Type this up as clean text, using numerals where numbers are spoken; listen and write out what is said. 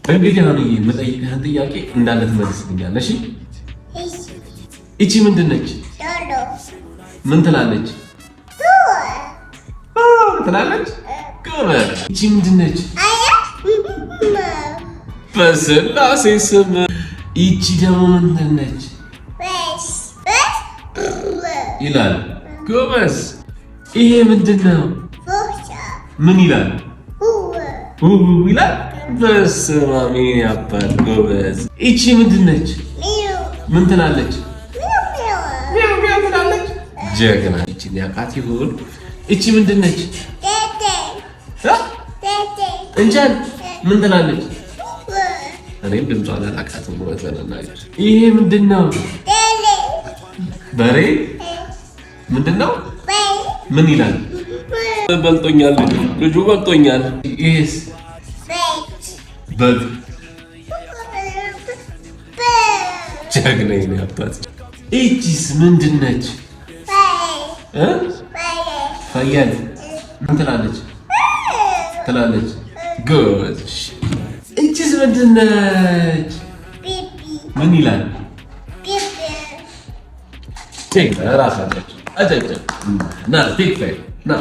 እንግዲህ አሁን የምጠይቅህን ጥያቄ እንዳለ ትመልስልኛለህ። እሺ እቺ ምንድን ነች? ምን ትላለች? ትላለች። ጎበዝ። እቺ ምንድን ነች? በስላሴ ስም። እቺ ደግሞ ምንድን ነች? ይላል። ጎበዝ። ይሄ ምንድን ነው? ምን ይላል? ይላል። በስመ አብ ያባል። ጎበዝ። እቺ ምንድን ነች? ምን ትላለች? ትላለች። ጀግና። እቺን ያውቃት ይሁን። እቺ ምንድን ነች? እንጃን። ምን ትላለች? እኔም ድምጿን አላውቃትም። ወዘነናገር። ይሄ ምንድን ነው? በሬ። ምንድን ነው? ምን ይላል? በልጦኛል። ልጁ በልጦኛል። ይሄስ? በግ። ጀግና የኔ አባት። እቺስ ምንድን ነች? ፍየል። ምን ትላለች? ትላለች። ጎበዝ። እቺስ ምንድን ነች? ምን ይላል? ቴክ ራሳቸው አጨጨ ና ቴክ ና